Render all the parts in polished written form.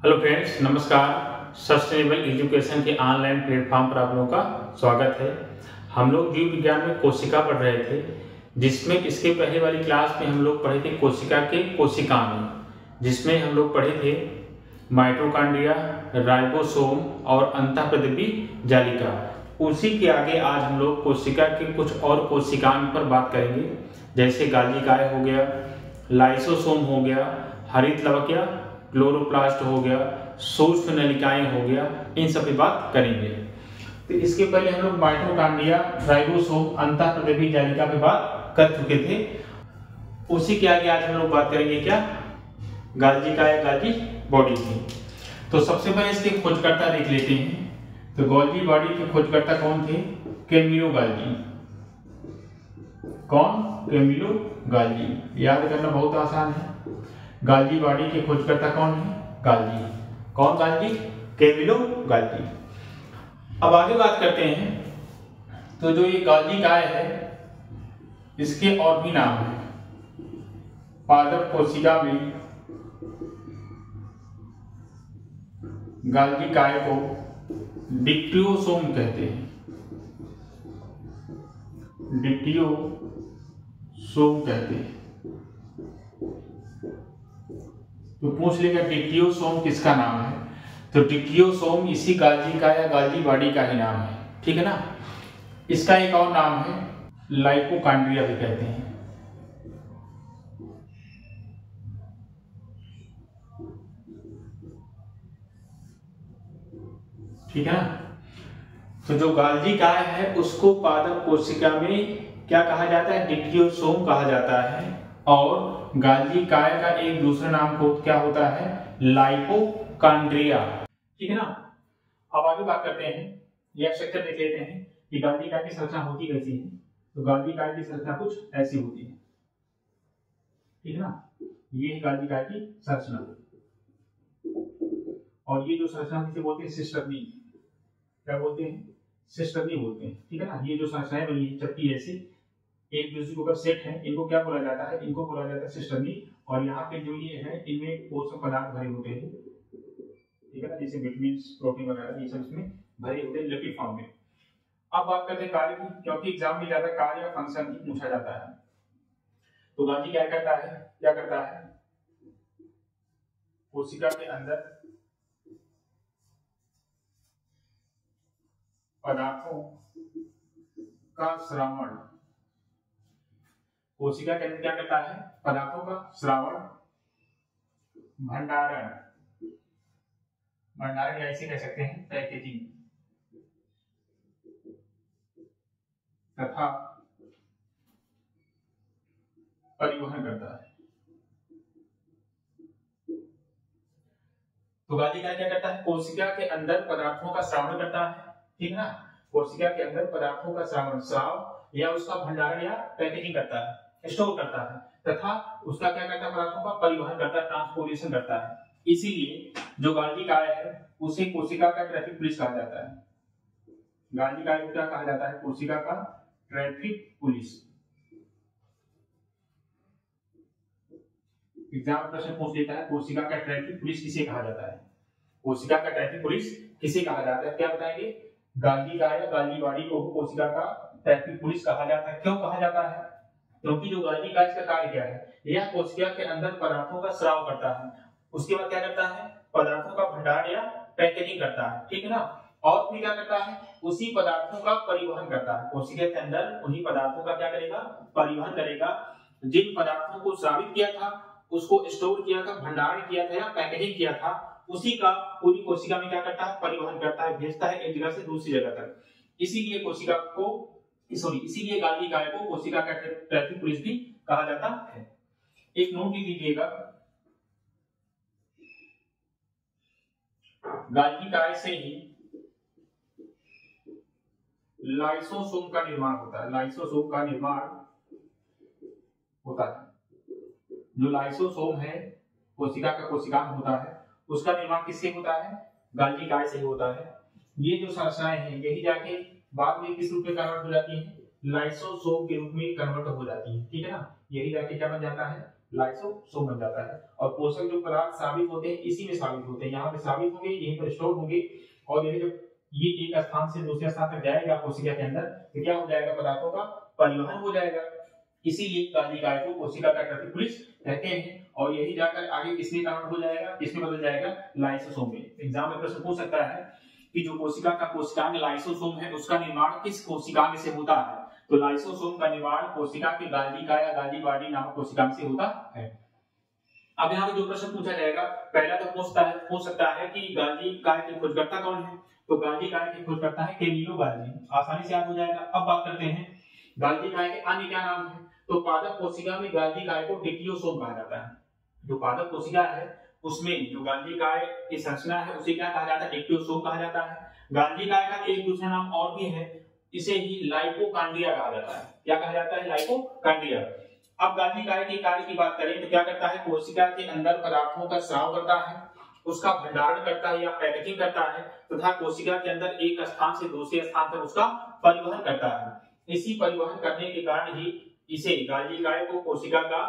Hello friends, नमस्कार। Sustainable education के online platform पर आप लोगों का स्वागत है। हम लोग जीव विज्ञान में कोशिका पढ़ रहे थे, जिसमें इसके पहले वाली क्लास में हम लोग पढ़े थे कोशिका के कोशिकांग, जिसमें हम लोग पढ़े थे माइटोकॉन्ड्रिया, राइबोसोम और अंतःप्रद्रवी जालिका। उसी के आगे आज हम लोग कोशिका के कुछ और कोशिकांग पर बात करेंगे, जैसे गालिकाय हो गया, लाइसोसोम हो गया, हरित लवक या क्लोरोप्लास्ट हो गया, सूक्ष्म नलिकाएं हो गया, इन सब की बात करेंगे। तो इसके पहले हम लोग माइटोकॉन्ड्रिया, राइबोसोम, अंतःप्रद्रवी जालिका पे बात कर चुके थे। उसी के आगे आज हम लोग बात करेंगे क्या, गाल्जी बॉडी की। तो सबसे पहले इसके खोजकर्ता देख लेते हैं। तो गोल्जी बॉडी के खोजकर्ता कौन थे? Camillo Golgi. कौन? Camillo Golgi. याद करना बहुत आसान है। गाल्जी बॉडी के खोजकर्ता कौन है? गाल्जी। कौन गाल्जी? कैमिलो गाल्जी। अब आगे बात करते हैं। तो जो ये गाल्जी काय है, इसके और भी नाम है। पादप कोशिका में गाल्जी काय को डिक्टियोसोम कहते हैं। डिक्टियोसोम कहते हैं। तो पूछ लेगा डिक्टियोसोम किसका नाम है? तो डिक्टियोसोम इसी गाल्जी का या गाल्जी बॉडी का ही नाम है, ठीक है ना। इसका एक और नाम है लाइपोकॉन्ड्रिया भी कहते हैं। ठीक है ना। तो जो गाल्जी काय है उसको पादप कोशिका में क्या कहा जाता है? डिक्टियोसोम कहा जाता है। और गाल्जी काय का एक दूसरा नाम को क्या होता है? लाइपोकॉन्ड्रिया। ठीक है ना। अब आगे बात करते हैं, यह स्ट्रक्चर देख लेते हैं कि गाल्जी काय की संरचना होती कैसी है। तो गाल्जी काय की संरचना कुछ ऐसी होती है, ठीक है ना। ये है गाल्जी काय की संरचना, और ये जो संरचना किसे बोलते हैं? सिस्टर्नी। क्या बोलते हैं? सिस्टर्नी बोलते हैं, ठीक है ना। ये जो संरचनाएं बनी है चपटी ऐसी, एक दूसरे के ऊपर सेट है, इनको क्या बोला जाता है? इनको बोला जाता है सिस्टर्नी। और यहाँ पे जो ये है, इनमें पोषक पदार्थ भरे होते हैं, ठीक है ना, जैसे विटामिन, प्रोटीन वगैरह, ये सब इसमें भरे होते हैं लिपिड फॉर्म में। अब बात करते हैं कार्य की, क्योंकि एग्जाम में ज्यादा कार्य या फंक्शन ही पूछा जाता है। तो गाल्जी क्या करता है? क्या करता है? कोशिका के अंदर पदार्थों का श्रावण, कोशिका के अंदर क्या करता है? पदार्थों का श्रावण, भंडारण, भंडारण या इसे कह सकते हैं पैकेजिंग, तथा परिवहन करता है। तो गाल्जी काय क्या करता है? कोशिका के अंदर पदार्थों का श्रावण करता है, ठीक है ना। कोशिका के अंदर पदार्थों का श्रावण, स्राव या उसका भंडारण या पैकेजिंग करता है, स्टोर करता है, तथा उसका क्या करता है? पदार्थों का परिवहन करता है, ट्रांसपोर्टेशन करता है। इसीलिए जो गाल्जी काय है उसे कोशिका का ट्रैफिक पुलिस कहा जाता है। गाल्जी काय को क्या कहा जाता है? कोशिका का ट्रैफिक पुलिस। एग्जाम प्रश्न पूछ लेता है, कोशिका का ट्रैफिक पुलिस किसे कहा जाता है? कोशिका का ट्रैफिक पुलिस किसे कहा जाता है? क्या बताएंगे? गाल्जी काय या गाल्जी बॉडी को कोशिका का ट्रैफिक पुलिस कहा जाता है। क्यों कहा जाता है? क्योंकि जो गाल्जी काय इसका कार्य क्या है? यह कोशिका के अंदर पदार्थों का स्राव करता है, उसके बाद क्या करता है? पदार्थों का भंडारण या पैकेजिंग करता है, ठीक है ना। और फिर क्या करता है? उसी पदार्थों का परिवहन करता है। कोशिका के अंदर उन्हीं पदार्थों का क्या करेगा? परिवहन करेगा। जिन पदार्थों को स्रावित किया था, उसको स्टोर किया था, भंडारण किया था या पैकेजिंग किया था, उसी का पूरी कोशिका में क्या करता है? परिवहन करता है, भेजता है एक जगह से दूसरी जगह तक। इसीलिए कोशिका को इसीलिए गाल्जी काय को कोशिका का ट्रैफिक पुलिस भी कहा जाता है। एक नोट लिख लीजिएगा, गाल्जी काय से ही लाइसोसोम का निर्माण होता है। लाइसोसोम का निर्माण होता है। जो लाइसोसोम है, कोशिका का कोशिकांग होता है, उसका निर्माण किससे होता है? गाल्जी काय से ही होता है। ये जो संरचनाएं हैं यही जाके बाद में किस रूप में कन्वर्ट हो जाती है? लाइसोसोम के रूप में कन्वर्ट हो जाती है, ठीक है ना। यही जाके क्या बन जाता है? लाइसोसोम बन जाता है। और पोषक जो पदार्थ साबित होते हैं इसी में साबित होते हैं, यहाँ पे साबित होंगे, यहीं पर स्टोर होंगे, और यही जब ये एक स्थान से दूसरे स्थान तक जाएगा कोशिका के अंदर तो क्या हो जाएगा, पदार्थों का परिवहन हो जाएगा। इसीलिए गांधी काय को कोशिका का ट्रैफिक कहते हैं। और यही जाकर आगे किसमें कन्वर्ट हो जाएगा, किसमें बदल जाएगा, लाइसोसोम में। एग्जाम में प्रश्न पूछ सकता है कि जो कोशिका का कोशिकांग लाइसोसोम है उसका निर्माण किस कोशिकांग से होता है, तो लाइसोसोम का निर्माण कोशिका के गाल्गी काय या गाल्गी बॉडी नामक कोशिकांग से होता है। अब यहाँ पे जो प्रश्न पूछा जाएगा, पहला तो पूछ सकता है कि गाल्गी काय के खोजकर्ता कौन है, तो गाल्गी काय के खोजकर्ता है कैमिलो गाल्गी, आसानी से याद हो जाएगा। अब बात करते हैं गाल्गी काय के अन्य क्या नाम है, तो पादप कोशिका में गाल्गी काय को डिक्टियोसोम कहा जाता है। जो पादप कोशिका है उसमें जो गाल्गी काय की संरचना है उसे क्या कहा जाता है, डिक्टियोसोम कहा जाता है। गाल्गी काय का एक दूसरा नाम और भी है, इसे ही लाइपोकांड्रिया कहा जाता है। क्या कहा जाता है, लाइपोकांड्रिया। अब गाल्गी काय के कार्य की बात करें तो क्या करता है, कोशिका के अंदर पदार्थों का स्राव करता है, उसका भंडारण करता है या पैकेजिंग करता है, तथा कोशिका के अंदर एक स्थान से दूसरे स्थान पर उसका परिवहन करता है। इसी परिवहन करने के कारण ही इसे गाल्गी काय को कोशिका का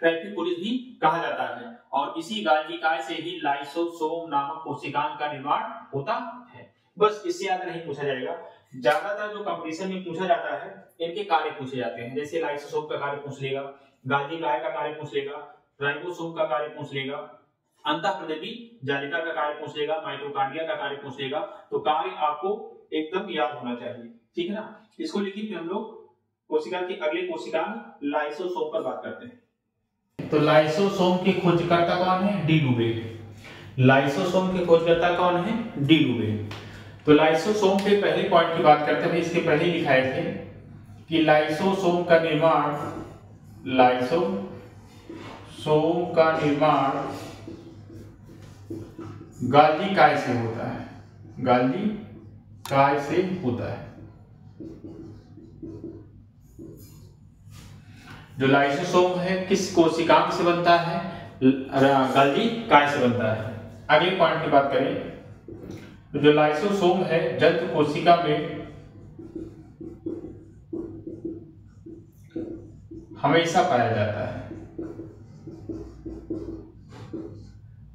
ट्रैफिक पुलिस भी कहा जाता है। और इसी गाल्गी काय से ही लाइसोसोम नामक कोशिकांग का निर्माण होता है। बस इससे ज्यादा नहीं पूछा जाएगा। ज्यादातर जो कंपटीशन में पूछा जाता है इनके कार्य पूछे जाते हैं, जैसे लाइसोसोम का कार्य पूछ लेगा, गाल्गी काय का कार्य पूछ लेगा, राइबोसोम का कार्य पूछ लेगा, अंतःप्रदेवी जालिका का कार्य पूछ लेगा, माइटोकांड्रिया का कार्य पूछ लेगा। तो कार्य आपको एकदम याद होना चाहिए, ठीक है ना। इसको लिखिए, फिर हम लोग कोशिका के अगले कोशिकांग लाइसोसोम पर बात करते हैं। तो लाइसोसोम के खोजकर्ता कौन है, डी डुबे। लाइसोसोम के खोजकर्ता कौन है, डी डुबे। तो लाइसोसोम के पहले पॉइंट की बात करते हैं, इसके पहले लिखाए थे कि लाइसोसोम का निर्माण गाल्गी काय से होता है, गाल्गी काय से होता है। जो लाइसोसोम है किस कोशिकांग से बनता है, गाल्गी काय से बनता है। अगले पॉइंट की बात करें तो जो लाइसोसोम है जंतु कोशिका में हमेशा पाया जाता है।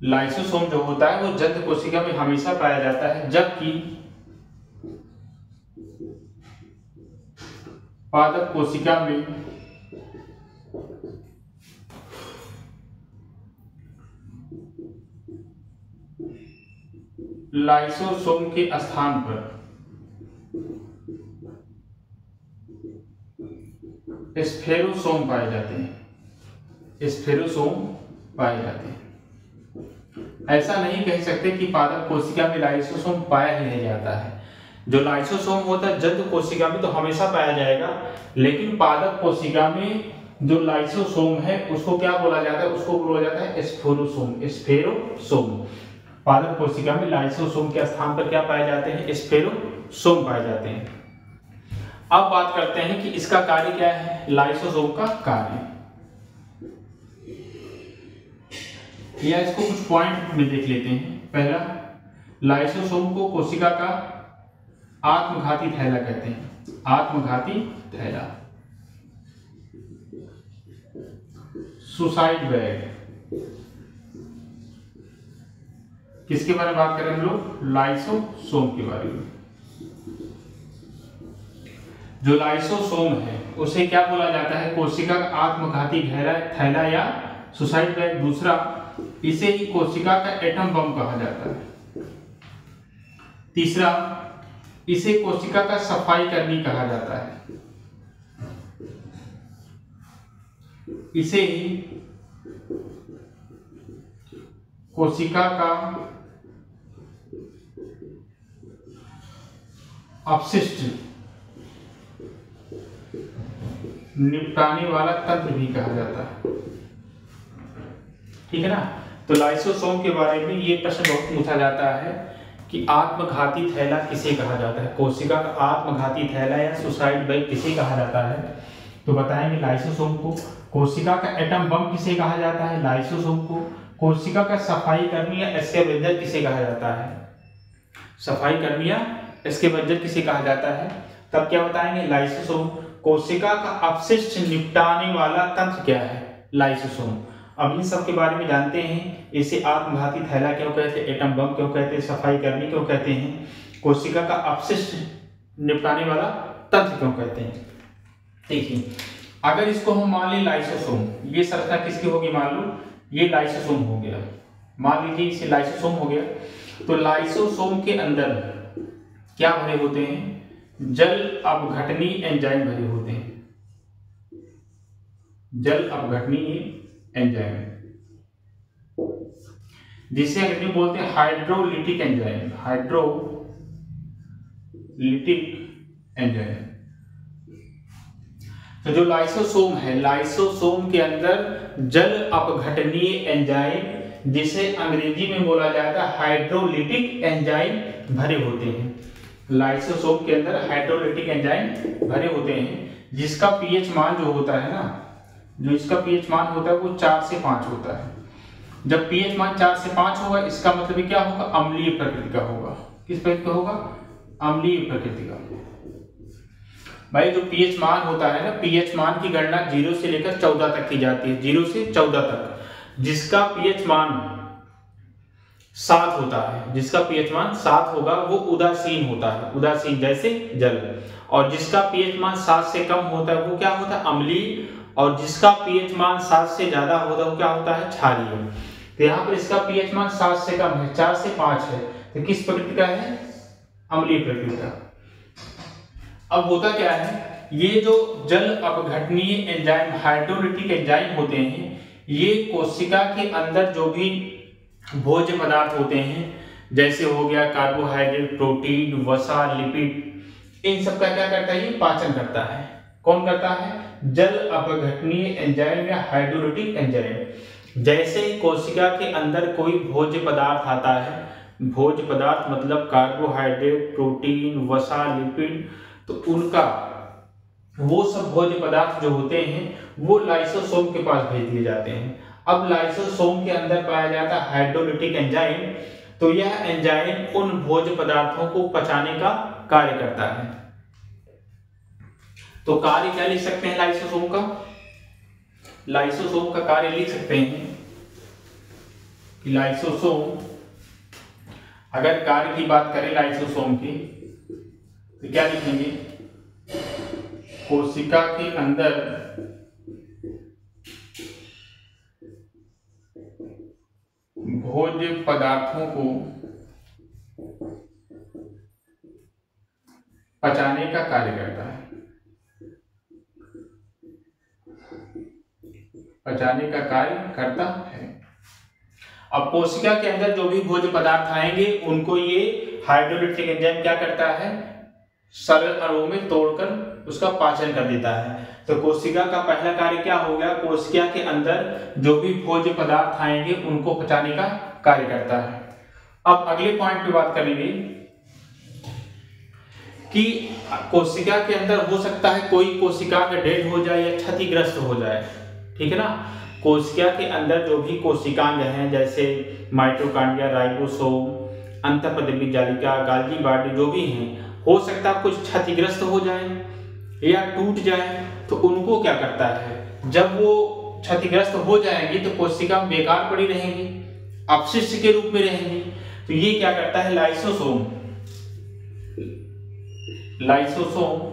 लाइसोसोम जो होता है वो जंतु कोशिका में हमेशा पाया जाता है, जबकि पादप कोशिका में लाइसोसोम के स्थान पर स्फेरोसोम पाए जाते हैं, स्फेरोसोम पाए जाते हैं। ऐसा नहीं कह सकते कि पादप कोशिका में लाइसोसोम पाया ही नहीं जाता है। जो लाइसोसोम होता है जंतु कोशिका में तो हमेशा पाया जाएगा, लेकिन पादप कोशिका में जो लाइसोसोम है उसको क्या बोला जाता है, उसको बोला जाता है स्फेरोसोम। स्फेरोसोम पादप कोशिका में लाइसोसोम के स्थान पर क्या पाए जाते हैं, स्फेरोसोम पाए जाते हैं। अब बात करते हैं कि इसका कार्य क्या है, लाइसोसोम का कार्य, या इसको कुछ पॉइंट में देख लेते हैं। पहला, लाइसोसोम को कोशिका का आत्मघाती थैला कहते हैं, आत्मघाती थैला। सुसाइड बैग, किसके बारे में बात करें हम लोग, लाइसोसोम के बारे में। जो लाइसोसोम है उसे क्या बोला जाता है, कोशिका का आत्मघाती थैला या सुसाइड बैग। दूसरा, इसे ही कोशिका का एटम बम कहा जाता है। तीसरा, इसे कोशिका का सफाई कर्मी कहा जाता है। इसे ही कोशिका का अपशिष्ट निपटाने वाला तंत्र भी कहा जाता है, ठीक है ना। तो लाइसोसोम के बारे में ये प्रश्न बहुत पूछा जाता है कि आत्मघाती थैला किसे कहा जाता है, कोशिका का आत्मघाती थैला या सुसाइड बैग किसे कहा जाता है। तो बताएंगे लाइसोसोम को। कोशिका का एटम बम किसे कहा जाता है, लाइसोसोम को। कोशिका का सफाई कर्मी या स्कैवेंजर किसे कहा जाता है, सफाई कर्मी या स्कैवेंजर किसे कहा जाता है। तब क्या बताएंगे, लाइसोसोम। कोशिका का अपशिष्ट निपटाने वाला तंत्र क्या है, लाइसोसोम। अब इन सब के बारे में जानते हैं। इसे आत्मघाती थैला क्यों कहते हैं, एटम बम क्यों कहते हैं, सफाई कर्मी क्यों कहते हैं, कोशिका का अपशिष्ट निपटाने वाला तंत्र क्यों कहते हैं। देखिए, अगर इसको हम मान लें लाइसोसोम, ये संरचना किसकी होगी, मान लो ये लाइसोसोम हो गया, मान लीजिए इसे लाइसोसोम हो गया। तो लाइसोसोम के अंदर क्या भरे होते हैं, जल अपघटनीय एंजाइम भरे होते हैं, जल अपघटनीय एंजाइम, जिसे अंग्रेजी में बोलते हैं हाइड्रोलिटिक एंजाइम, हाइड्रोलिटिक एंजाइम। तो जो लाइसोसोम है, लाइसोसोम के अंदर जल अपघटनीय एंजाइम, जिसे अंग्रेजी में बोला जाता है हाइड्रोलिटिक एंजाइम भरे होते हैं। लाइसोसोम के अंदर हाइड्रोलिटिक एंजाइम भरे होते हैं, जिसका पीएच मान जो होता है ना, जो इसका पीएच मान होता है वो 4 से 5 होता है। जब पीएच मान 4 से 5 होगा, इसका मतलब क्या होगा, अम्लीय प्रकृति का होगा। किस प्रकृति का होगा, अम्लीय प्रकृति का। भाई जो पीएच मान होता है ना, पीएच मान की गणना 0 से लेकर 14 तक की जाती है, 0 से 14 तक। जिसका पीएच मान 7 होता है, जिसका पीएच मान 7 होगा वो उदासीन होता है, उदासीन जैसे जल। और जिसका पीएच मान 7 से कम होता है वो क्या होता है, अम्लीय। और जिसका पीएच मान 7 से ज्यादा होता है वो क्या होता है, क्षारीय। तो यहाँ पर इसका पीएच मान 7 से कम है, 4 से 5 है, तो किस प्रकृति का है, अम्लीय प्रकृति का। अब होता क्या है, ये जो जल अपघटनीय एंजाइम हाइड्रोलिटिक एंजाइम होते हैं, ये कोशिका के अंदर जो भी भोज्य पदार्थ होते हैं, जैसे हो गया कार्बोहाइड्रेट, प्रोटीन, वसा, लिपिड, इन सब का क्या करता है, ये पाचन करता है। कौन करता है, जल अपघटनीय एंजाइम या हाइड्रोलिटिक एंजाइम। जैसे कोशिका के अंदर कोई भोज्य पदार्थ आता है, भोज्य पदार्थ मतलब कार्बोहाइड्रेट, प्रोटीन, वसा, लिपिड, तो उनका वो सब भोज्य पदार्थ जो होते हैं वो लाइसोसोम के पास भेज दिए जाते हैं। अब लाइसोसोम के अंदर पाया जाता है हाइड्रोलिटिक एंजाइम, तो यह एंजाइम उन भोज्य पदार्थों को पचाने का कार्य करता है। तो कार्य क्या लिख सकते हैं लाइसोसोम का, लाइसोसोम का कार्य लिख सकते हैं कि लाइसोसोम, अगर कार्य की बात करें लाइसोसोम की, तो क्या लिखेंगे, कोशिका के अंदर भोज्य पदार्थों को पचाने का कार्य करता है, पचाने का कार्य करता है। अब कोशिका के अंदर जो भी भोज्य पदार्थ आएंगे उनको ये हाइड्रोलिटिक एंजाइम क्या करता है, सरल अणुओं में तोड़कर उसका पाचन कर देता है। तो कोशिका का पहला कार्य क्या हो गया, कोशिका के अंदर जो भी भोज्य पदार्थ आएंगे उनको पचाने का कार्य करता है। अब अगले पॉइंट पे बात करेंगे कि कोशिका के अंदर हो सकता है कोई कोशिका डेड हो जाए या क्षतिग्रस्त हो जाए, ठीक है ना। कोशिका के अंदर जो भी कोशिकांग हैं, जैसे माइटोकॉन्ड्रिया, राइबोसोम, अंतःपदवी जालिका, गाल्गी बॉडी, जो भी हैं, हो सकता है कुछ क्षतिग्रस्त हो जाए या टूट जाए। तो उनको क्या करता है, जब वो क्षतिग्रस्त हो जाएंगी तो कोशिका बेकार पड़ी रहेंगी, अपशिष्ट के रूप में रहेंगी। तो ये क्या करता है, लाइसोसोम, लाइसोसोम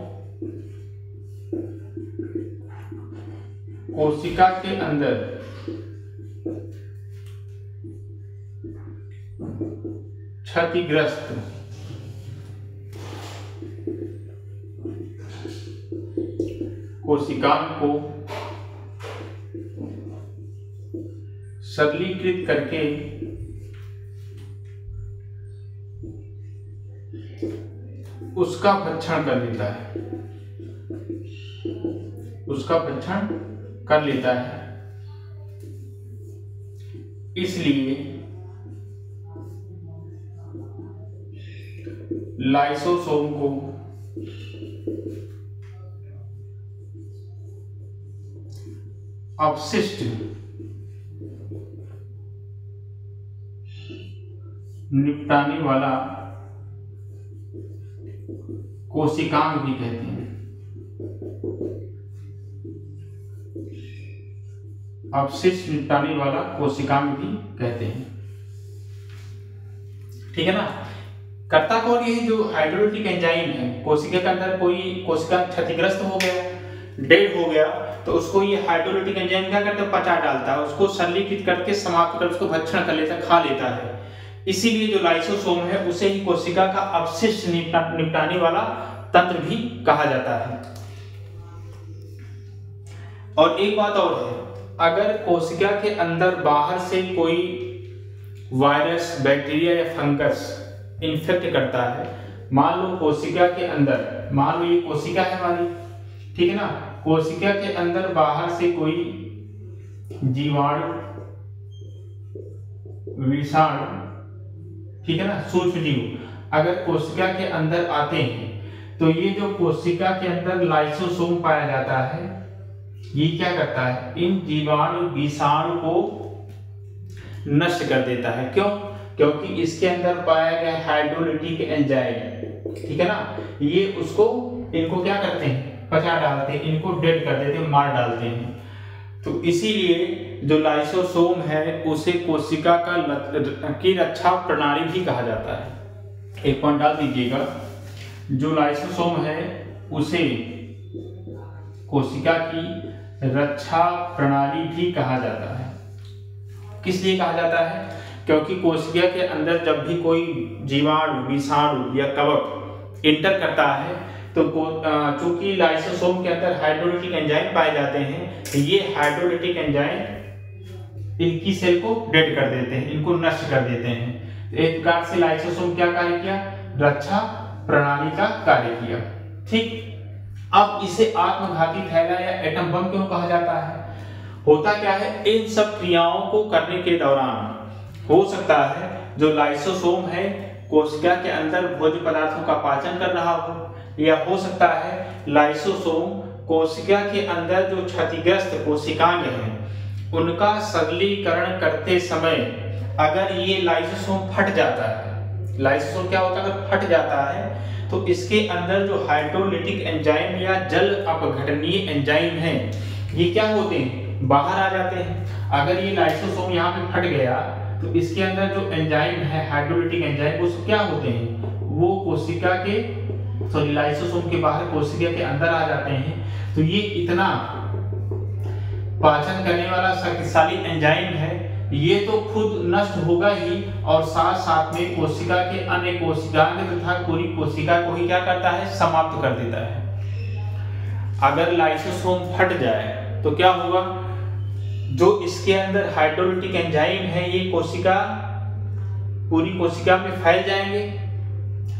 कोशिका के अंदर क्षतिग्रस्त कोशिकाओं को सरलीकृत करके उसका भक्षण कर लेता है, उसका भक्षण कर लेता है। इसलिए लाइसोसोम को अपशिष्ट निपटाने वाला कोशिकांग भी कहते हैं। अपशिष्ट निपटाने वाला कोशिकांग भी कहते हैं। ठीक है ना। करता कौन ये जो हाइड्रोलिटिक एंजाइम है, कोशिका के अंदर कोई कोशिका क्षतिग्रस्त हो गया, डेड हो गया, तो उसको ये हाइड्रोलिटिक एंजाइम क्या करता है, पचा डालता है, उसको सरलीकृत करके समाप्त कर उसको भक्षण कर लेता है, खा लेता है। इसीलिए जो लाइसोसोम है उसे ही कोशिका का अपशिष्ट निपटाने वाला तंत्र भी कहा जाता है। और एक बात और है, अगर कोशिका के अंदर बाहर से कोई वायरस, बैक्टीरिया या फंगस इन्फेक्ट करता है, मान लो कोशिका के अंदर, मान लो ये कोशिका है हमारी, ठीक है ना, कोशिका के अंदर बाहर से कोई जीवाणु, विषाणु, ठीक है ना, सूक्ष्म जीव अगर कोशिका के अंदर आते हैं, तो ये जो कोशिका के अंदर लाइसोसोम पाया जाता है, ये क्या करता है, इन जीवाणु विषाणु को नष्ट कर देता है। क्यों? क्योंकि इसके अंदर पाया गया हाइड्रोलिटिक एंजाइम, ठीक है ना, ये उसको, इनको क्या करते हैं, पचा डालते हैं, इनको डेड कर देते हैं, मार डालते हैं। तो इसीलिए जो लाइसोसोम है उसे कोशिका की रक्षा प्रणाली भी कहा जाता है। एक पॉइंट डाल दीजिएगा, जो लाइसोसोम है उसे कोशिका की रक्षा प्रणाली भी कहा जाता है। किस लिए कहा जाता है? क्योंकि कोशिका के अंदर जब भी कोई जीवाणु, विषाणु या कवक इंटर करता है, तो चूंकि लाइसोसोम के अंदर हाइड्रोलिटिक एंजाइम पाए जाते हैं, ये हाइड्रोलिटिक एंजाइम इनकी सेल को डेड कर देते हैं, इनको नष्ट कर देते हैं। एक प्रकार से लाइसोसोम क्या कार्य किया, रक्षा प्रणाली का कार्य किया। ठीक, अब इसे आत्मघाती थैला या एटम बम क्यों कहा जाता है? होता क्या है, इन सब क्रियाओं को करने के दौरान हो सकता है जो लाइसोसोम है कोशिका के अंदर भोज्य पदार्थों का पाचन कर रहा हो, या हो सकता है लाइसोसोम कोशिका के अंदर जो क्षतिग्रस्त कोशिकांग हैं उनका सरलीकरण करते समय अगर ये लाइसोसोम फट जाता है, लाइसोसोम क्या होता है, अगर फट जाता है तो इसके अंदर जो हाइड्रोलिटिक एंजाइम या जल अपघटनीय एंजाइम हैं, ये क्या होते हैं, बाहर आ जाते हैं। अगर ये लाइसोसोम यहाँ पे फट गया तो इसके अंदर जो एंजाइम है, हाइड्रोलिटिक एंजाइम, वो क्या होते हैं, वो कोशिका के, सॉरी, लाइसोसोम के बाहर कोशिका के अंदर आ जाते हैं। तो ये इतना पाचन करने वाला शक्तिशाली एंजाइम है, ये तो खुद नष्ट होगा ही, और साथ साथ में कोशिका के अन्य कोशिकांग तथा पूरी कोशिका को ही क्या करता है, समाप्त कर देता है। अगर लाइसोसोम फट जाए तो क्या होगा, जो इसके अंदर हाइड्रोलिटिक एंजाइम है ये कोशिका, पूरी कोशिका में फैल जाएंगे,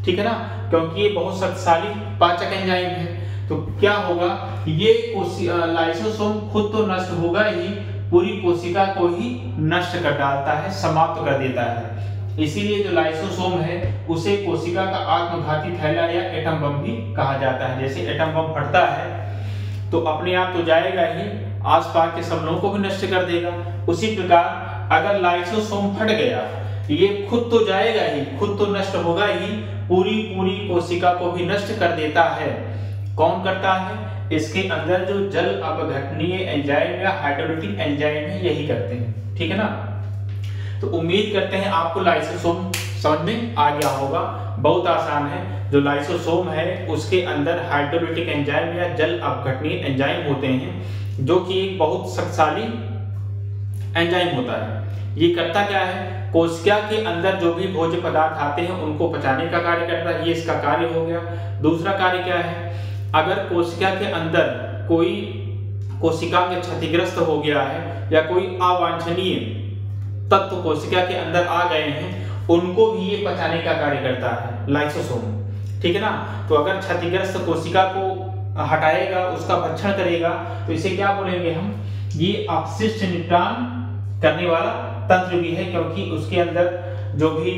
ठीक है ना, क्योंकि ये बहुत शक्तिशाली पाचक एंजाइम है। तो क्या होगा, ये लाइसोसोम खुद तो नष्ट होगा ही, पूरी कोशिका को ही नष्ट कर डालता है, समाप्त कर देता है। इसीलिए जो लाइसोसोम है उसे कोशिका का आत्मघाती थैला या एटम बम भी कहा जाता है। जैसे एटम बम फटता है तो अपने आप तो जाएगा ही, आसपास के सब लोगों को भी नष्ट कर देगा। उसी प्रकार अगर लाइसोसोम फट गया, ये खुद तो जाएगा ही, खुद तो नष्ट होगा ही, पूरी कोशिका को भी नष्ट कर देता है। कौन करता है? इसके अंदर जो जल अपघटनीय एंजाइम या हाइड्रोलिटिक एंजाइम है, यही करते हैं, ठीक है ना। तो उम्मीद करते हैं आपको लाइसोसोम समझ में आ गया होगा। बहुत आसान है, जो लाइसोसोम है उसके अंदर हाइड्रोलिटिक एंजाइम या जल अपघटनीय एंजाइम होते हैं, जो कि एक बहुत शक्तिशाली एंजाइम होता है। ये करता क्या है, कोशिका के अंदर जो भी भोज्य पदार्थ आते हैं उनको पचाने का कार्य करता है, ये इसका कार्य हो गया। दूसरा कार्य क्या है, अगर कोशिका के अंदर कोई कोशिकांग क्षतिग्रस्त हो गया है या कोई अवांछनीय तत्व कोशिका के अंदर आ गए हैं, उनको भी ये पचाने का कार्य करता है लाइसोसोम, ठीक है ना। तो अगर क्षतिग्रस्त कोशिका को हटाएगा, उसका भक्षण करेगा, तो इसे क्या बोलेंगे हम, ये अपशिष्ट निपटान करने वाला तंत्र भी है, क्योंकि उसके अंदर जो भी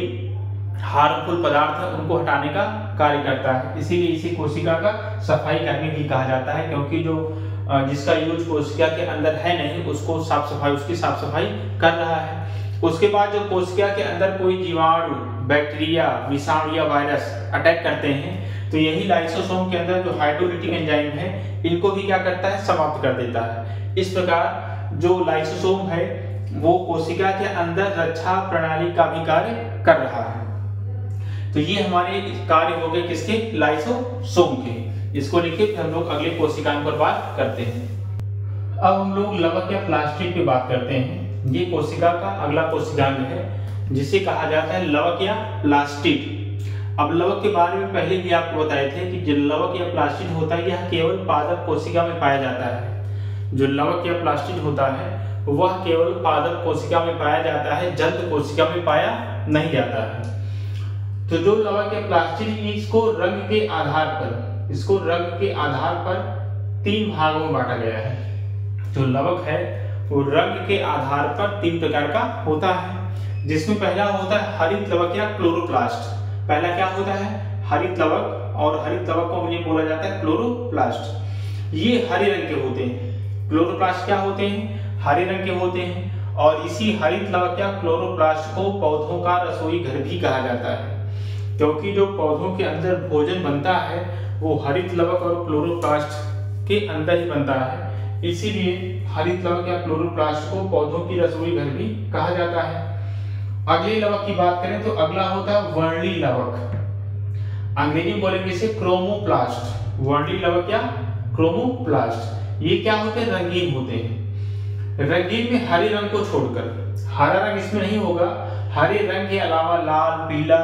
हार्मफुल पदार्थ है उनको हटाने का कार्य करता है। इसीलिए इसी कोशिका का सफाई कर्मी भी कहा जाता है, क्योंकि जो जिसका यूज कोशिका के अंदर है नहीं, उसको उसकी साफ सफाई कर रहा है। उसके बाद जो कोशिका के अंदर कोई जीवाणु, बैक्टीरिया, विषाणु या वायरस अटैक करते हैं, तो यही लाइसोसोम के अंदर जो हाइड्रोलिटिक एंजाइम है इनको भी क्या करता है, समाप्त कर देता है। इस प्रकार जो लाइसोसोम है वो कोशिका के अंदर रक्षा प्रणाली का भी कार्य कर रहा है। तो ये हमारे कार्य हो गए किसके, लाइसोसोम के। इसको लिखिए, फिर हम लोग अगले कोशिकाओं पर बात करते हैं। अब हम लोग लवक या प्लास्टिड की बात करते हैं। ये कोशिका का अगला कोशिकांग है जिसे कहा जाता है लवक या प्लास्टिड। अब लवक के बारे में पहले भी आपको बताए थे कि जो लवक या प्लास्टिड होता है यह केवल पादप कोशिका में पाया जाता है। जो लवक या प्लास्टिड होता है वह केवल पादप कोशिका में पाया जाता है, जंतु कोशिका में पाया नहीं जाता है। तो जो लवक या प्लास्टिड, इसको रंग के आधार पर 3 भागों में बांटा गया है। जो लवक है वो रंग के आधार पर 3 प्रकार का होता है, जिसमें पहला होता है हरित लवक या क्लोरोप्लास्ट। पहला क्या होता है, हरित लवक, और हरित लवक को मुझे बोला जाता है क्लोरोप्लास्ट। ये हरे रंग के होते हैं। क्लोरोप्लास्ट क्या होते हैं, हरे रंग के होते हैं। और इसी हरित लवक या क्लोरोप्लास्ट को पौधों का रसोई घर भी कहा जाता है, क्योंकि जो पौधों के अंदर भोजन बनता है वो हरित लवक और क्लोरोप्लास्ट के अंदर ही बनता है। इसीलिए हरित लवक या क्लोरोप्लास्ट को पौधों की रसोई घर भी कहा जाता है। अगले लवक की बात करें तो अगला होता है वर्णीय लवक। अंग्रेजी में बोलेंगे इसे क्रोमोप्लास्ट। वर्णीय लवक या क्रोमोप्लास्ट, ये क्या होते हैं, रंगीन होते हैं। रंगीन में हरे रंग को छोड़कर, हरा रंग इसमें नहीं होगा, हरे रंग के अलावा लाल, पीला,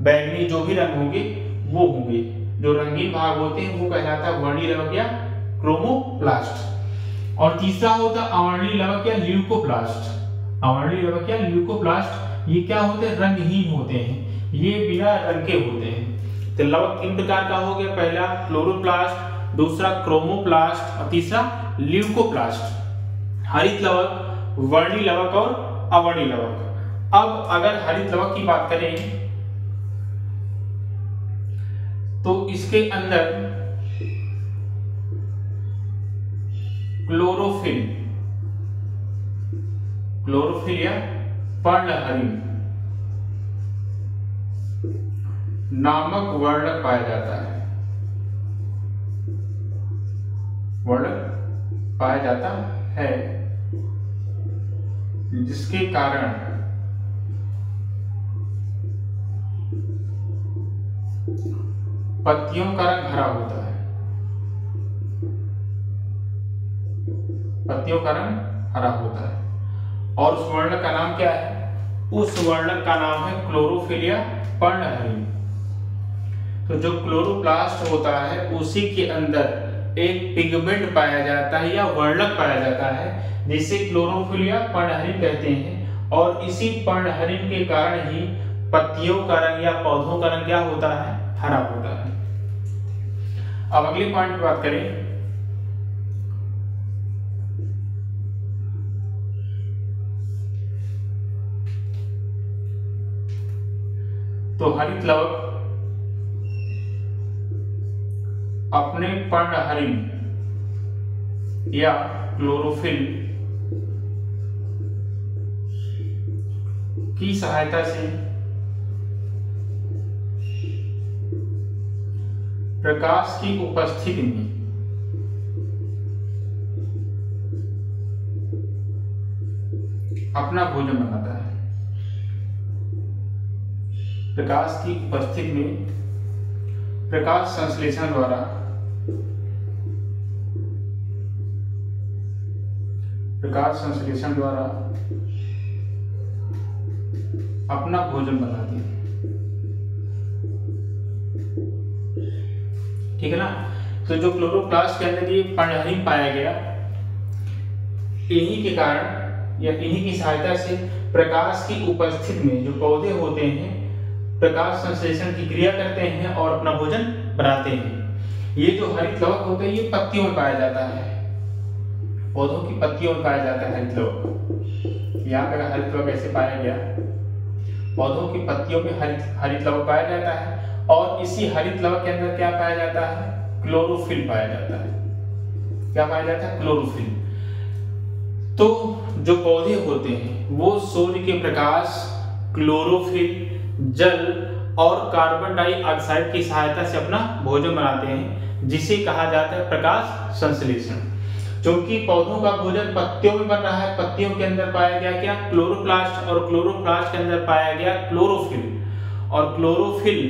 बैंगनी जो भी रंग होंगे वो होंगे। जो रंगीन भाग होते हैं वो कहलाता है वर्णीय लवक या क्रोमोप्लास्ट। और तीसरा होता है अवर्णीय लवक या ल्यूकोप्लास्ट। अवर्णीय लवक या ल्यूकोप्लास्ट, ये क्या होते हैं, रंगहीन होते हैं, ये बिना रंग के होते हैं। तो लवक 3 प्रकार का हो गया, पहला क्लोरोप्लास्ट, दूसरा क्रोमोप्लास्ट और तीसरा ल्यूकोप्लास्ट। हरित लवक, वर्णीय लवक और अवर्णीय लवक। अब अगर हरित लवक की बात करें तो इसके अंदर क्लोरोफिल या पर्णहरिण नामक वर्णक पाया जाता है। वर्णक पाया जाता है जिसके कारण पत्तियों का रंग हरा होता है। पत्तियों का रंग हरा होता है। और उस वर्णक का नाम क्या है, उस वर्णक का नाम है क्लोरोफिल या पर्णहरिण। तो जो क्लोरोप्लास्ट होता है उसी के अंदर एक पिगमेंट पाया जाता है या वर्णक पाया जाता है जिसे क्लोरोफिल या पर्णहरिण कहते हैं। और इसी पर्णहरिण के कारण ही पत्तियों का रंग या पौधों का रंग क्या होता है, हरा होता है। अब अगले पॉइंट की बात करें तो हरित लवक अपने पर्णहरिण या क्लोरोफिल की सहायता से प्रकाश की उपस्थिति में अपना भोजन बनाता है। प्रकाश की उपस्थिति में प्रकाश संश्लेषण द्वारा अपना भोजन बनाती है। ठीक है ना। तो जो क्लोरोप्लास्ट के अंदर ये पर्णहरिण पाया गया, इन्हीं के कारण या इन्हीं की सहायता से प्रकाश की उपस्थिति में जो पौधे होते हैं प्रकाश संश्लेषण की क्रिया करते हैं और अपना भोजन बनाते हैं। ये जो हरित लवक होते हैं ये पत्तियों में पाया जाता है, पौधों की पत्तियों में पाया जाता है हरित लवक। यहाँ पर हरित लवक ऐसे पाया गया, पौधों की पत्तियों में हरित लवक पाया जाता है। और इसी हरित लवक के अंदर क्या पाया जाता है, क्लोरोफिल पाया जाता है। क्या पाया जाता है, क्लोरोफिल। तो जो पौधे होते हैं वो सूर्य के प्रकाश, क्लोरोफिल, जल और कार्बन डाइऑक्साइड की सहायता से अपना भोजन बनाते हैं, जिसे कहा जाता है प्रकाश संश्लेषण। क्योंकि पौधों का भोजन पत्तियों में बन रहा है, पत्तियों के अंदर पाया गया क्या, क्लोरोप्लास्ट, और क्लोरोप्लास्ट के अंदर पाया गया क्लोरोफिल, और क्लोरोफिल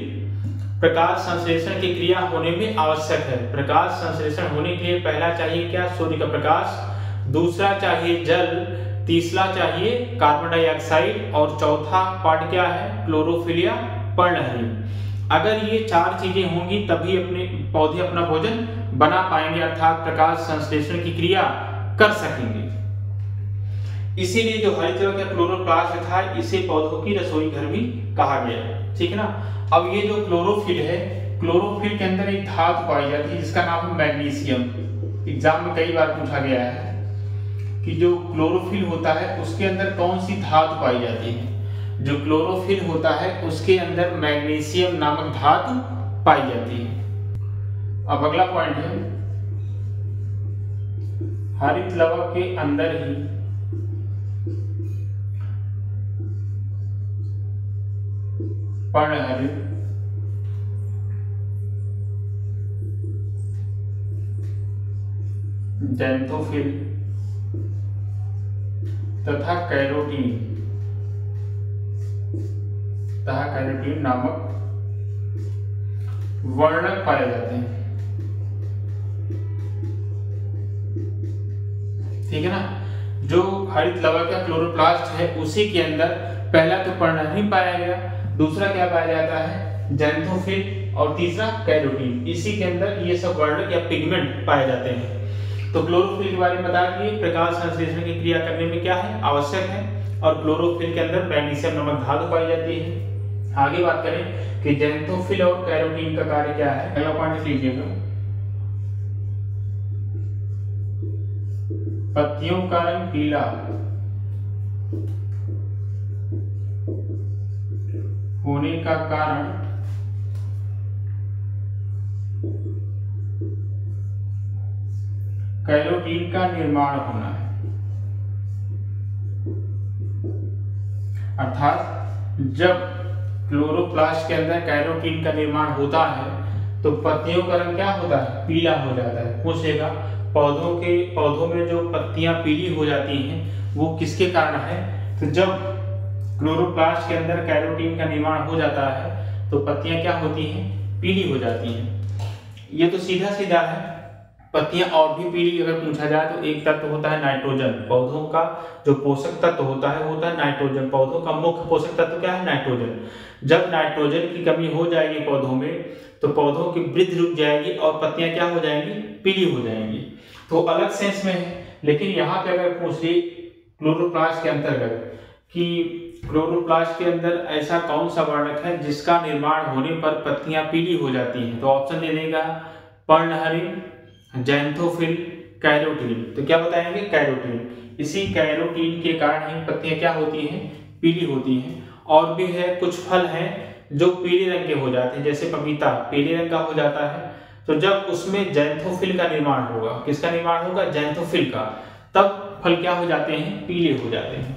प्रकाश संश्लेषण की क्रिया होने में आवश्यक है। प्रकाश संश्लेषण होने के लिए पहला चाहिए क्या, सूर्य का प्रकाश, दूसरा चाहिए जल, तीसरा चाहिए कार्बन डाइऑक्साइड, और चौथा पार्ट क्या है, क्लोरोफिल या पर्णहरित। अगर ये 4 चीजें होंगी तभी अपने पौधे अपना भोजन बना पाएंगे, अर्थात प्रकाश संश्लेषण की क्रिया कर सकेंगे। इसीलिए जो हरित द्रव्य का क्लोरोप्लास्ट था, इसे पौधों की रसोई घर भी कहा गया, ठीक है ना। अब ये जो क्लोरोफिल है, क्लोरोफिल के अंदर एक धातु पाई जाती है जिसका नाम है मैग्नीशियम। एग्जाम में कई बार पूछा गया है कि जो क्लोरोफिल होता है उसके अंदर कौन सी धातु पाई जाती है। जो क्लोरोफिल होता है उसके अंदर मैग्नीशियम नामक धातु पाई जाती है। अब अगला पॉइंट है, हरित लवक के अंदर ही पर्णहरित, ज़ैंथोफिल तथा कैरोटीन नामक वर्णक पाए जाते हैं, ठीक है ना। जो हरित लवक का क्लोरोप्लास्ट है उसी के अंदर पहला तो पर्णहरित पाया गया, दूसरा क्या पाया जाता है, ज़ैंथोफिल, और तीसरा कैरोटीन। इसी के अंदर ये सब वर्णक या पिगमेंट पाए जाते हैं। तो क्लोरोफिल के बारे में बता दिए, प्रकाश संश्लेषण की क्रिया करने में क्या है, आवश्यक है, और क्लोरोफिल के अंदर मैग्नीशियम नामक धातु पाई जाती है। आगे बात करें कि ज़ैंथोफिल और कैरोटीन का कार्य क्या है, अगला पॉइंट लीजिएगा। पत्तियों का रंग पीला होने का कारण कैरोटीन का निर्माण होना है, अर्थात जब क्लोरोप्लास्ट के अंदर कैरोटीन का निर्माण होता है तो पत्तियों का रंग क्या होता है, पीला हो जाता है। पूछेगा पौधों में जो पत्तियां पीली हो जाती हैं वो किसके कारण है, तो जब क्लोरोप्लास्ट के अंदर कैरोटीन का निर्माण हो जाता है तो पत्तियां क्या होती हैं, पीली हो जाती हैं। ये तो सीधा सीधा है। पत्तियां और भी पीली अगर पूछा जाए तो एक तत्व होता है नाइट्रोजन। पौधों का जो पोषक तत्व होता है नाइट्रोजन। पौधों का मुख्य पोषक तत्व क्या है, नाइट्रोजन। जब नाइट्रोजन की कमी हो जाएगी पौधों में तो पौधों की वृद्धि रुक जाएगी और पत्तियां क्या हो जाएंगी, पीली हो जाएंगी। तो अलग सेंस में है, लेकिन यहाँ पे अगर पूछ ली क्लोरोप्लास्ट के अंतर्गत कि क्लोरोप्लास्ट के अंदर ऐसा कौन सा वर्णक है जिसका निर्माण होने पर पत्तियां पीली हो जाती हैं, तो ऑप्शन दे देगा पर्णहरित, ज़ैंथोफिल, कैरोटीन। तो क्या बताएंगे, कैरोटीन। इसी कैरोटीन के कारण ही पत्तियां क्या होती हैं, पीली होती हैं। और भी है, कुछ फल हैं जो पीले रंग के हो जाते हैं, जैसे पपीता पीले रंग का हो जाता है। तो जब उसमें ज़ैंथोफिल का निर्माण होगा, किसका निर्माण होगा, ज़ैंथोफिल का, तब फल क्या हो जाते हैं, पीले हो जाते हैं।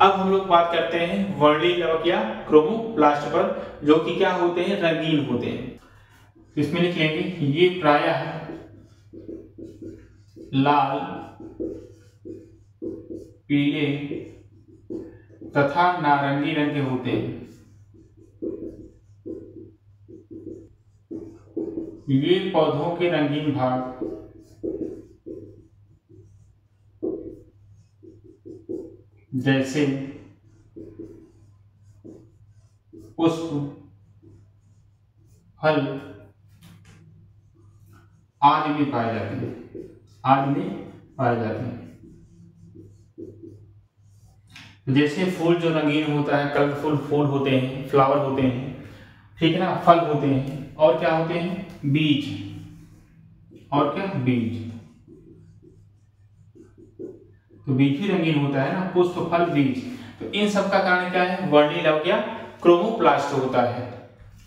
अब हम लोग बात करते हैं वर्णीय लवक या क्रोमोप्लास्ट पर, जो कि क्या होते हैं, रंगीन होते हैं। इसमें लिख लेंगे ये प्रायः लाल, पीले तथा नारंगी रंग के होते हैं। ये पौधों के रंगीन भाग जैसे पुष्प, फल आदि में पाए जाते हैं। जैसे फूल जो रंगीन होता है, कलरफुल फूल होते हैं, फ्लावर होते हैं, ठीक है ना, फल होते हैं, और क्या होते हैं, बीज, और क्या, बीज। तो बीज भी रंगीन होता है ना, पुष्प, फल, बीज। तो इन सब का कारण क्या है, वर्णीय लवक या क्रोमोप्लास्ट होता है।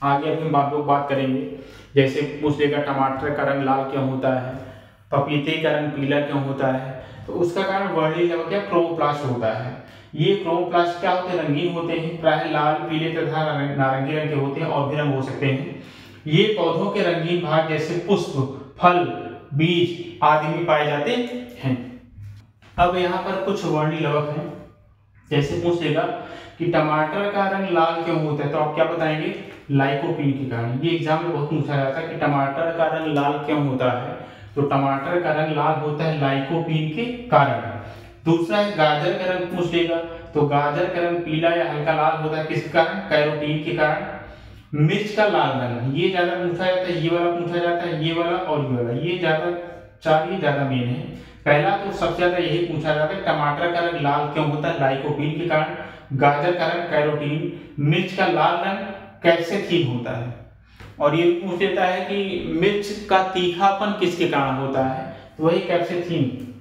आगे अभी हम लोग बात करेंगे, जैसे पूछ लेगा टमाटर का रंग लाल क्यों होता है, पपीते का रंग पीला क्यों होता है, तो उसका कारण वर्णीय लवक या क्रोमोप्लास्ट होता है। ये क्रोमोप्लास्ट क्या होते हैं, रंगीन होते हैं, प्रायः लाल, पीले तथा नारंगी रंग के होते हैं, और भी रंग हो सकते हैं। ये पौधों के रंगीन भाग जैसे पुष्प, फल बीज आदि में पाए जाते हैं। अब यहाँ पर कुछ वर्णीय लवक हैं, जैसे पूछ लेगा कि टमाटर का रंग लाल क्यों होता है, तो आप क्या बताएंगे, लाइकोपीन के कारण। ये एग्जाम में बहुत पूछा जाता है कि टमाटर का रंग लाल क्यों होता है, तो टमाटर का रंग लाल होता है लाइकोपीन के कारण। दूसरा है गाजर का रंग पूछ लेगा, तो गाजर का रंग पीला या हल्का लाल होता है किस कारण, कैरोटीन के कारण। मिर्च का लाल रंग, ये ज्यादा पूछा जाता है, ये वाला पूछा जाता है, ये वाला और ये वाला, ये ज्यादा चार, ये ज्यादा मेन है। पहला तो सबसे ज्यादा यही पूछा जाता है, टमाटर का रंग लाल क्यों होता है, लाइकोपीन के कारण। गाजर का रंग कैरोटीन, मिर्च का लाल रंग कैप्सेथीन होता है। और ये पूछ लेता है कि मिर्च का तीखापन किसके कारण होता है, तो वही कैप्सेथीन,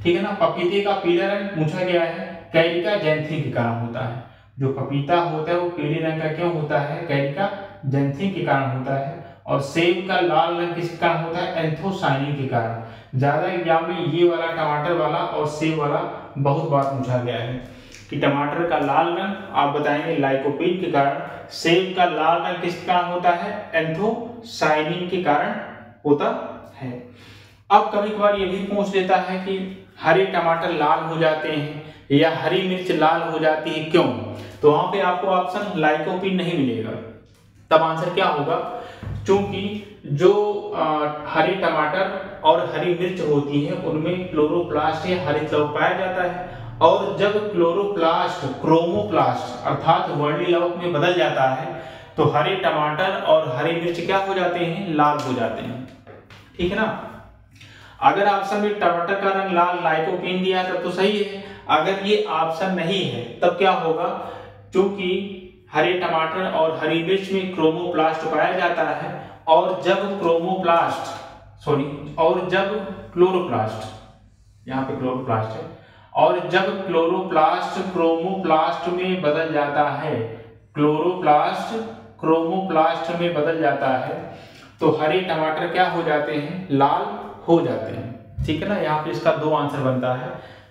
ठीक है ना। पपीते का पीला रंग पूछा गया है, कैरिका जैंथिन के कारण होता है। जो पपीता होता है वो पीले रंग का क्यों होता है, कैरिका जैंथिन के कारण होता है। और सेब का लाल रंग किसके कारण होता है, एंथोसाइनिन के कारण। ज्यादा एग्जाम में ये वाला टमाटर वाला और सेब वाला बहुत बार पूछा गया है कि टमाटर का लाल रंग आप बताएंगे लाइकोपीन के कारण, सेब का लाल रंग किसके कारण होता है, एंथोसाइनिन के कारण होता है। अब कभी कभार ये भी पूछ लेता है कि हरे टमाटर लाल हो जाते हैं या हरी मिर्च लाल हो जाती है क्यों, तो वहां पे आपको ऑप्शन लाइकोपीन नहीं मिलेगा। तब आंसर क्या होगा, क्योंकि जो हरे टमाटर और हरी मिर्च होती है उनमें क्लोरोप्लास्ट या हरित लवक पाया जाता है, और जब क्लोरोप्लास्ट क्रोमोप्लास्ट अर्थात वर्णीय लवक में बदल जाता है तो हरे टमाटर और हरी मिर्च क्या हो जाते हैं, लाल हो जाते हैं, ठीक है ना। अगर ऑप्शन में टमाटर का रंग लाल लाइकोपीन दिया है तब तो सही है, अगर ये ऑप्शन नहीं है तब क्या होगा, क्योंकि हरे टमाटर और हरी मिर्च में क्रोमोप्लास्ट पाया जाता है, और जब क्लोरोप्लास्ट, यहाँ पे क्लोरोप्लास्ट है, और जब क्लोरोप्लास्ट क्रोमोप्लास्ट में बदल जाता है, क्लोरोप्लास्ट क्रोमोप्लास्ट में बदल जाता है, तो हरे टमाटर क्या हो जाते हैं, लाल हो जाते हैं, ठीक है ना। यहाँ पे इसका दो आंसर बनता है,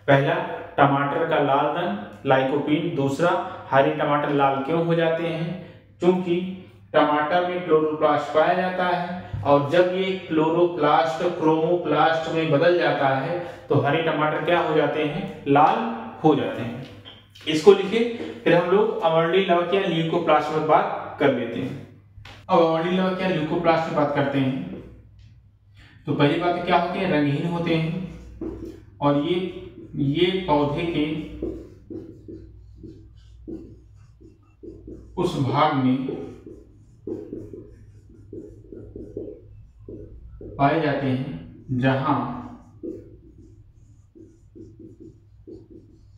पहला टमाटर का लाल रंग लाइकोपीन, दूसरा हरे टमाटर लाल क्यों हो जाते हैं, क्योंकि टमाटर में क्लोरोप्लास्ट पाया जाता है, और जब ये क्लोरोप्लास्ट क्रोमोप्लास्ट में बदल जाता है तो हरे टमाटर क्या हो जाते हैं, लाल हो जाते हैं। इसको लिखिए, फिर हम लोग अवर्णीय लवक या ल्यूकोप्लास्ट पर बात कर लेते हैं। अब अवर्णीय लवक या ल्यूकोप्लास्ट की बात करते हैं, तो पहली बात क्या होती है, रंगहीन होते हैं, और ये पौधे के उस भाग में पाए जाते हैं जहां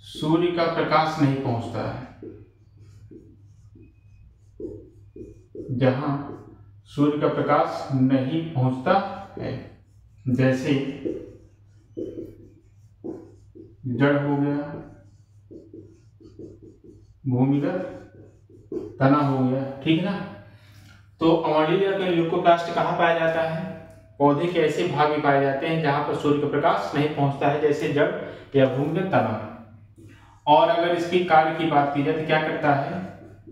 सूर्य का प्रकाश नहीं पहुंचता है, जहां सूर्य का प्रकाश नहीं पहुंचता है, जैसे जड़ हो गया, भूमिगत तना हो गया, ठीक है ना। तो अवर्णीय लवक या ल्यूकोप्लास्ट कहाँ पाया जाता है, पौधे के ऐसे भाग में पाए जाते हैं जहां पर सूर्य का प्रकाश नहीं पहुंचता है, जैसे जड़ या भूमिगत तना। और अगर इसकी कार्य की बात की जाए तो क्या करता है,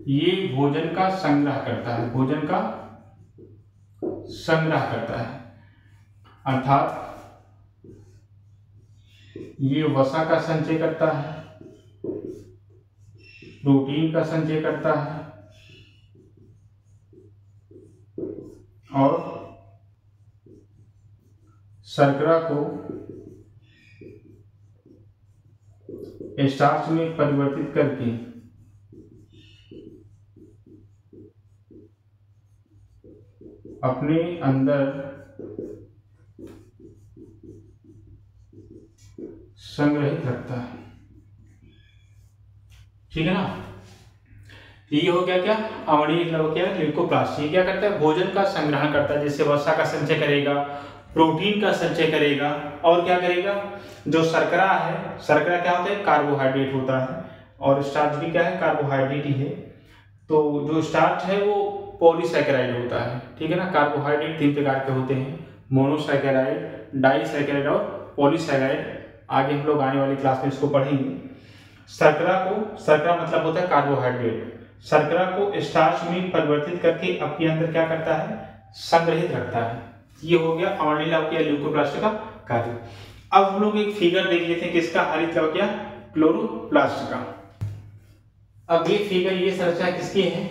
ये भोजन का संग्रह करता है, भोजन का संग्रह करता है, अर्थात ये वसा का संचय करता है, प्रोटीन का संचय करता है, और शर्करा को स्टार्च में परिवर्तित करके अपने अंदर संग्रहित रखता है, ठीक है ना। ये हो गया क्या, अवर्णीय लवक या ल्यूकोप्लास्ट। ये क्या करता है, भोजन का संग्रहण करता है, जैसे वसा का संचय करेगा, प्रोटीन का संचय करेगा, और क्या करेगा, जो शर्करा है, शर्करा क्या होता है, कार्बोहाइड्रेट होता है, और स्टार्च भी क्या है, कार्बोहाइड्रेट ही है। तो जो स्टार्च है वो पॉलीसैकेराइड होता है, ठीक है ना। कार्बोहाइड्रेट तीन प्रकार के होते हैं, मोनोसैकेराइड, डाइसैकेराइड और पॉलीसैकेराइड। आगे हम लोग आने वाली क्लास में इसको पढ़ेंगे। शर्करा मतलब होता है कार्बोहाइड्रेट, शर्करा को स्टार्च में परिवर्तित करके अपने अंदर क्या करता है, संग्रहित रखता है, ये हो गया अमान्य लवक या ल्यूकोप्लास्ट का कार्य। अब हम लोग एक फिगर देख लेते हैं किसका, हरित लवक या क्लोरोप्लास्ट का। अब ये फिगर, ये संरचना किसकी है,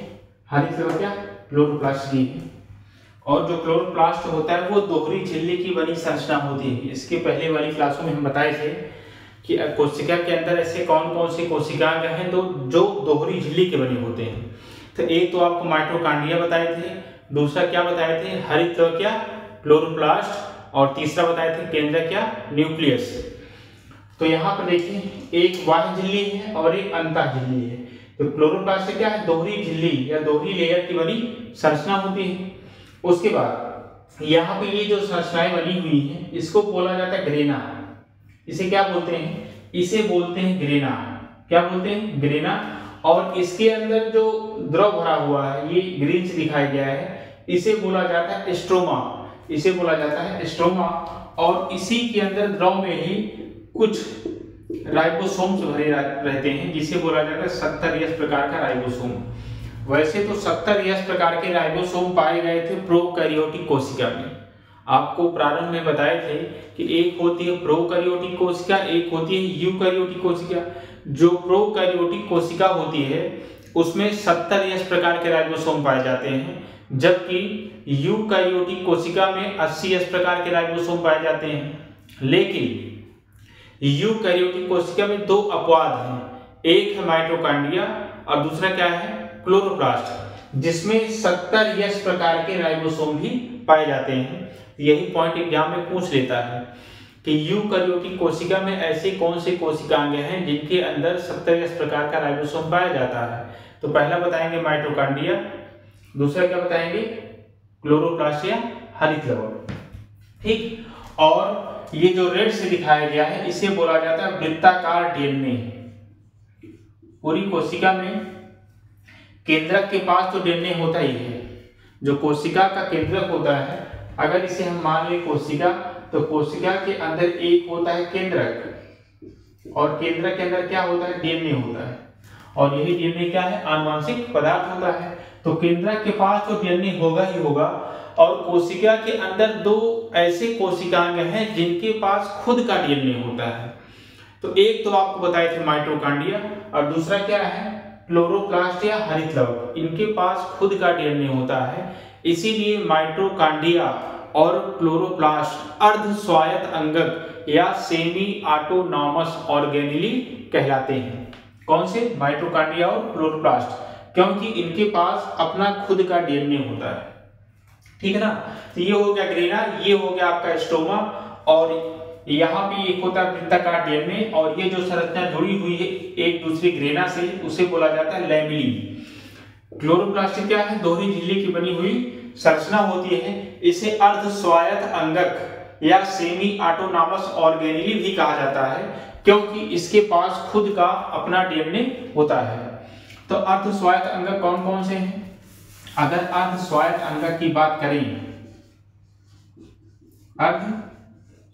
हरित लवक या क्लोरोप्लास्ट की है। और जो क्लोरोप्लास्ट होता है वो दोहरी झिल्ली की बनी संरचना होती है। इसके पहले वाली क्लासों में हम बताए थे कि कोशिका के अंदर ऐसे कौन कौन सी कोशिकाएं हैं जो दोहरी झिल्ली के बने होते हैं। तो एक तो आपको माइटोकॉन्ड्रिया बताए थे, दूसरा क्या बताए थे, हरित लवक या क्लोरोप्लास्ट, और तीसरा बताए थे केंद्रक या न्यूक्लियस। तो यहाँ पर देखिए एक बाह्य झिल्ली है और एक अंतः झिल्ली है। तो क्लोरोप्लास्ट क्या है, दोहरी झिल्ली या दोहरी लेयर की बनी संरचना होती है। उसके बाद यहाँ पे ये जो संरचनाएं बनी हुई हैं इसको बोला जाता है ग्रेना। इसे क्या बोलते हैं, इसे बोलते हैं ग्रेना। क्या बोलते हैं, ग्रेना। और इसके अंदर जो द्रव भरा हुआ है, ये ग्रीन से दिखाया गया है, इसे बोला जाता है स्ट्रोमा। इसे बोला जाता है स्ट्रोमा। और इसी के अंदर द्रव में ही कुछ राइबोसोम्स भरे रहते हैं, जिसे बोला जाता है 70S प्रकार का राइबोसोम। वैसे तो 70S प्रकार के राइबोसोम पाए गए थे प्रोकैरियोटिक कोशिका में। आपको प्रारंभ में बताए थे कि एक होती है प्रोकैरियोटिक कोशिका, एक होती है यूकैरियोटिक कोशिका। जो प्रोकैरियोटिक कोशिका होती है उसमें 70S प्रकार के राइबोसोम पाए जाते हैं, जबकि यूकैरियोटिक कोशिका में 80S प्रकार के राइबोसोम पाए जाते हैं। लेकिन यूकैरियोटिक कोशिका में दो अपवाद हैं, एक है माइटोकॉन्ड्रिया और दूसरा क्या है, क्लोरोप्लास्ट, जिसमें 70S प्रकार के राइबोसोम भी पाए जाते हैं। यही पॉइंट एग्जाम में पूछ लेता है कि यूकैरियोटिक कोशिका में ऐसे कौन से कोशिकांग हैं जिनके अंदर 70S प्रकार का राइबोसोम पाया जाता है। तो पहला बताएंगे माइटोकॉन्ड्रिया, दूसरा क्या बताएंगे, क्लोरोप्लास्ट या हरित लवक। ठीक। और ये जो रेड से दिखाया गया है इसे बोला जाता है वृत्ताकार डीएनए। पूरी कोशिका में केंद्रक के पास तो डीएनए होता ही है। जो कोशिका का केंद्रक होता है, अगर इसे हम मान लें कोशिका, तो कोशिका के अंदर एक होता है केंद्रक, और केंद्रक के अंदर क्या होता है, डीएनए होता है। और यही डीएनए क्या है, आनुवंशिक पदार्थ होता है। तो केंद्रक के पास तो डीएनए होगा ही होगा। और कोशिका के अंदर दो ऐसे कोशिकांग हैं जिनके पास खुद का डीएनए होता है। तो एक तो आपको बताए थे माइटोकॉन्ड्रिया, और दूसरा क्या है, क्लोरोप्लास्ट या हरित लवक। इनके पास खुद का डीएनए होता है, इसीलिए माइटोकॉन्ड्रिया और क्लोरोप्लास्ट अर्ध स्वायत्त अंगक या सेमी ऑटोनॉमस ऑर्गेनेली कहलाते हैं। कौन से, माइटोकॉन्ड्रिया और क्लोरोप्लास्ट, क्योंकि इनके पास अपना खुद का डीएनए होता है। ठीक है ना। तो ये हो गया ग्रेना, ये हो गया आपका स्ट्रोमा, और यहाँ पे एक होता है वृत्ताकार डीएनए, और ये जो संरचना जुड़ी हुई है एक दूसरी ग्रेना से, उसे बोला जाता है लैमेली। क्लोरोप्लास्ट क्या है, दोहरी झिल्ली की बनी हुई संरचना होती है। इसे अर्ध स्वायत्त अंगक या सेमी ऑटोनॉमस ऑर्गेनेली भी कहा जाता है, क्योंकि इसके पास खुद का अपना डीएनए होता है। तो अर्ध स्वायत्त अंगक कौन कौन से हैं? अगर अर्ध स्वायत्त अंगक की बात करें, अर्ध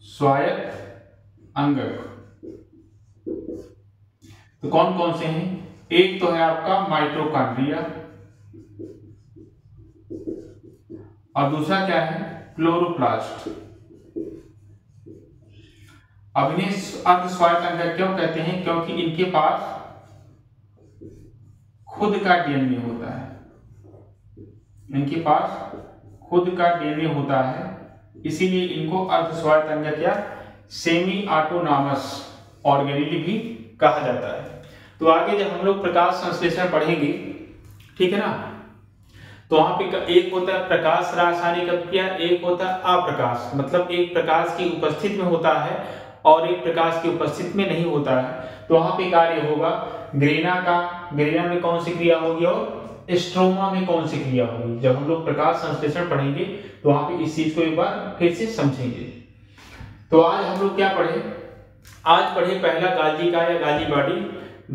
स्वायत्त अंगक तो कौन कौन से हैं? एक तो है आपका माइटोकॉन्ड्रिया, और दूसरा क्या है, क्लोरोप्लास्ट। अब इन्हें अर्ध स्वायत्त अंगक क्यों कहते हैं? क्योंकि इनके पास खुद का डीएनए होता है। इनके पास खुद का डीएनए होता है, इसीलिए इनको अर्ध स्वायत्त अंगक या सेमी ऑटोनॉमस ऑर्गेनेली भी कहा जाता है। तो आगे जब हम लोग प्रकाश संश्लेषण पढ़ेंगे, ठीक है ना, तो वहां पे एक होता है प्रकाश रासायनिक अभिक्रिया, एक होता है अप्रकाश, मतलब एक प्रकाश की उपस्थिति में होता है और एक प्रकाश की उपस्थिति में नहीं होता है। तो वहां पे कार्य होगा ग्रेना का, ग्रेना में कौन सी क्रिया होगी और स्ट्रोमा में कौन सी क्रिया होगी। जब हम लोग प्रकाश संश्लेषण पढ़ेंगे तो वहां पे इस चीज को एक बार फिर से समझेंगे। तो आज हम लोग क्या पढ़े? आज पढ़े पहला गाल्जी का या गाल्जी बॉडी,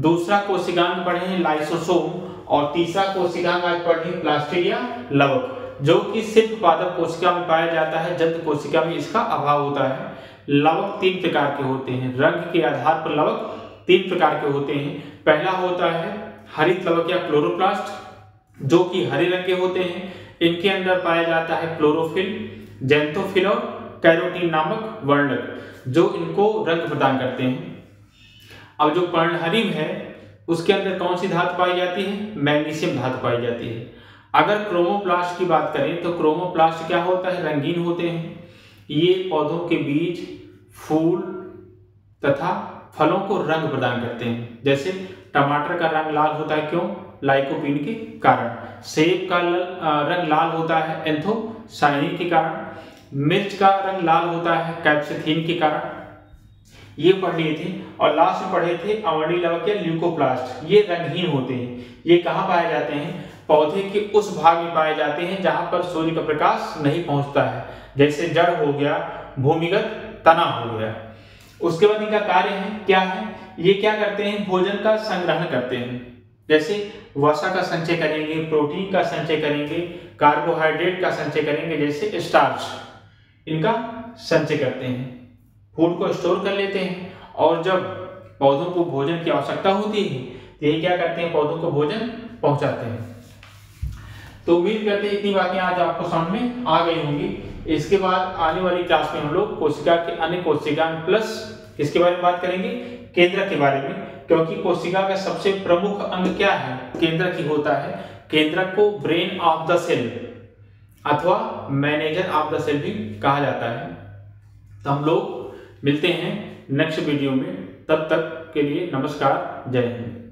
दूसरा कोशिकांग पढ़े हैं लाइसोसोम, और तीसरा कोशिकांग आज पढ़े प्लास्टिड या लवक, जो कि सिर्फ पादप कोशिका में पाया जाता है, जंतु कोशिका में इसका अभाव होता है। लवक 3 प्रकार के होते हैं, रंग के आधार पर लवक 3 प्रकार के होते हैं। पहला होता है हरित लवक या क्लोरोप्लास्ट, जो कि हरे रंग के होते हैं। इनके अंदर पाया जाता है क्लोरोफिल, ज़ैंथोफिल और कैरोटीन नामक वर्णक जो इनको रंग प्रदान करते हैं। अब जो पर्णहरित है उसके अंदर कौन सी धातु पाई जाती है? मैग्नीशियम धातु पाई जाती है। अगर क्रोमोप्लास्ट की बात करें तो क्रोमोप्लास्ट क्या होता है? रंगीन होते हैं। ये पौधों के बीज, फूल तथा फलों को रंग प्रदान करते हैं। जैसे टमाटर का रंग लाल होता है, क्यों? लाइकोपीन के कारण। सेब का रंग लाल होता है एंथोसायनिन के कारण। मिर्च का रंग लाल होता है कैप्सिथिन के कारण। ये पढ़ लिए थे। और लास्ट में पढ़े थे अवर्णीय लवक या ल्यूकोप्लास्ट। ये रंगहीन होते हैं। ये कहाँ पाए जाते हैं? पौधे के उस भाग में पाए जाते हैं जहां पर सूर्य का प्रकाश नहीं पहुंचता है, जैसे जड़ हो गया, भूमिगत तना हो गया। उसके बाद इनका कार्य है क्या है? ये क्या करते हैं? भोजन का संग्रहण करते हैं। जैसे वसा का संचय करेंगे, प्रोटीन का संचय करेंगे, कार्बोहाइड्रेट का संचय करेंगे, जैसे स्टार्च इनका संचय करते हैं। फूड को स्टोर कर लेते हैं और जब पौधों को भोजन की आवश्यकता होती है तो ये क्या करते हैं? पौधों को भोजन पहुंचाते हैं। तो उम्मीद करते हैं इतनी बातें आज आपको समझ में आ गई होंगी। इसके बाद आने वाली क्लास में हम लोग कोशिका के अन्य कोशिकांग प्लस इसके बारे में बात करेंगे, केंद्रक के बारे में, क्योंकि कोशिका का सबसे प्रमुख अंग क्या है? केंद्रक ही होता है। केंद्रक को ब्रेन ऑफ द सेल अथवा मैनेजर ऑफ द सेल भी कहा जाता है। तो हम लोग मिलते हैं नेक्स्ट वीडियो में। तब तक के लिए नमस्कार, जय हिंद।